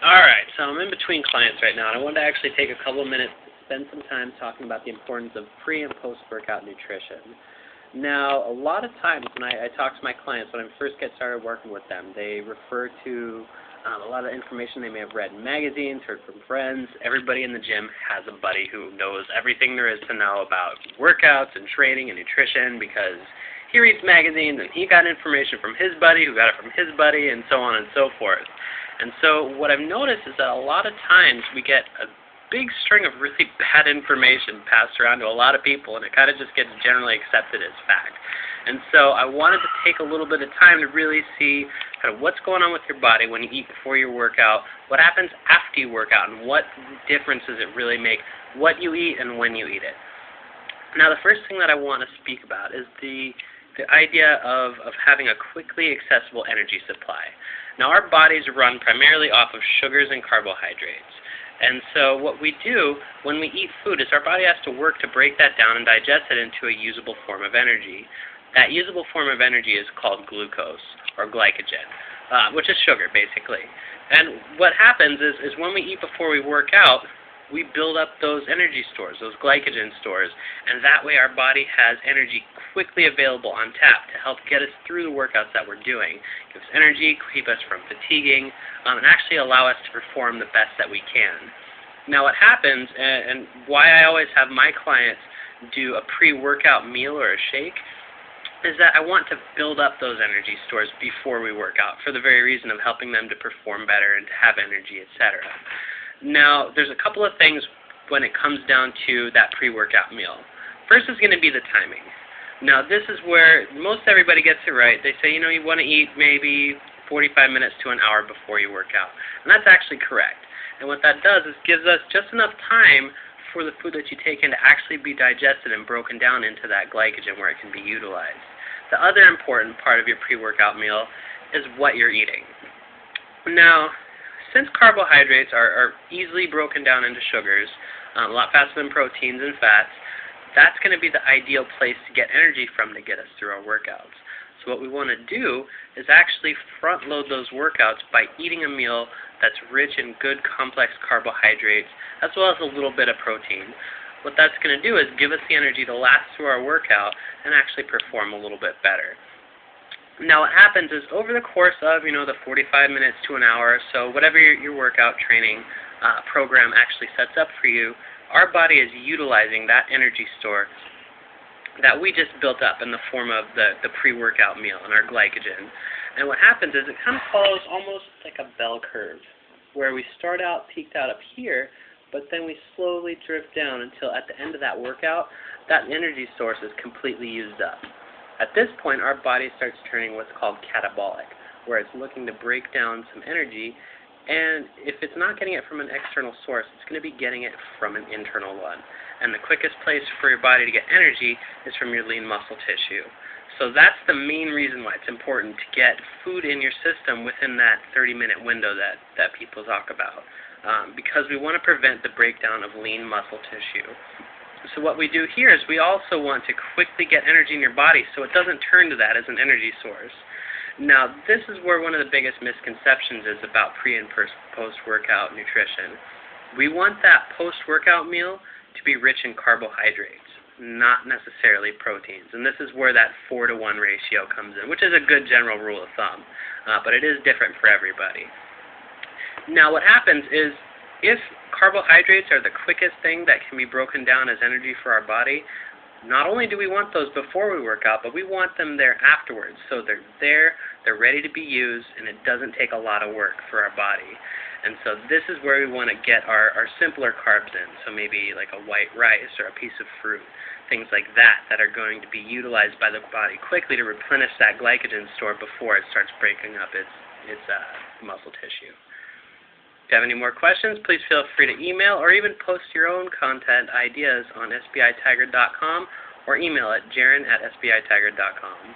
Alright, so I'm in between clients right now, and I wanted to actually take a couple of minutes to spend some time talking about the importance of pre- and post-workout nutrition. Now, a lot of times when I talk to my clients, when I first get started working with them, they refer to a lot of information they may have read in magazines, heard from friends. Everybody in the gym has a buddy who knows everything there is to know about workouts and training and nutrition because he reads magazines and he got information from his buddy who got it from his buddy and so on and so forth. And so what I've noticed is that a lot of times we get a big string of really bad information passed around to a lot of people, and it kind of just gets generally accepted as fact. And so I wanted to take a little bit of time to really see kind of what's going on with your body when you eat before your workout, what happens after you work out, and what difference does it really make what you eat and when you eat it. Now, the first thing that I want to speak about is the idea of having a quickly accessible energy supply. Now, our bodies run primarily off of sugars and carbohydrates. And so what we do when we eat food is our body has to work to break that down and digest it into a usable form of energy. That usable form of energy is called glucose, or glycogen, which is sugar, basically. And what happens is when we eat before we work out, we build up those energy stores, those glycogen stores, and that way our body has energy quickly available on tap to help get us through the workouts that we're doing. Give us energy, keep us from fatiguing, and actually allow us to perform the best that we can. Now what happens, and why I always have my clients do a pre-workout meal or a shake, is that I want to build up those energy stores before we work out for the very reason of helping them to perform better and to have energy, etc. Now, there's a couple of things when it comes down to that pre-workout meal. First is going to be the timing. Now, this is where most everybody gets it right. They say, you want to eat maybe 45 minutes to an hour before you work out. And that's actually correct. And what that does is gives us just enough time for the food that you take in to actually be digested and broken down into that glycogen where it can be utilized. The other important part of your pre-workout meal is what you're eating. Now, since carbohydrates are easily broken down into sugars, a lot faster than proteins and fats, that's going to be the ideal place to get energy from to get us through our workouts. So what we want to do is actually front load those workouts by eating a meal that's rich in good complex carbohydrates as well as a little bit of protein. What that's going to do is give us the energy to last through our workout and actually perform a little bit better. Now what happens is over the course of, the 45 minutes to an hour or so, whatever your workout training program actually sets up for you, our body is utilizing that energy store that we just built up in the form of the pre-workout meal and our glycogen. And what happens is it kind of follows almost like a bell curve, where we start out peaked out up here, but then we slowly drift down until at the end of that workout, that energy source is completely used up. At this point, our body starts turning what's called catabolic, where it's looking to break down some energy, and if it's not getting it from an external source, it's going to be getting it from an internal one. And the quickest place for your body to get energy is from your lean muscle tissue. So that's the main reason why it's important to get food in your system within that 30-minute window that people talk about, because we want to prevent the breakdown of lean muscle tissue. So what we do here is we also want to quickly get energy in your body so it doesn't turn to that as an energy source. Now, this is where one of the biggest misconceptions is about pre- and post-workout nutrition. We want that post-workout meal to be rich in carbohydrates, not necessarily proteins. And this is where that 4-to-1 ratio comes in, which is a good general rule of thumb, but it is different for everybody. Now, what happens is if carbohydrates are the quickest thing that can be broken down as energy for our body, not only do we want those before we work out, but we want them there afterwards. So they're there, they're ready to be used, and it doesn't take a lot of work for our body. And so this is where we want to get our simpler carbs in, so maybe like a white rice or a piece of fruit, things like that are going to be utilized by the body quickly to replenish that glycogen store before it starts breaking up its muscle tissue. If you have any more questions, please feel free to email or even post your own content ideas on sbitiger.com or email at jaron@sbitiger.com.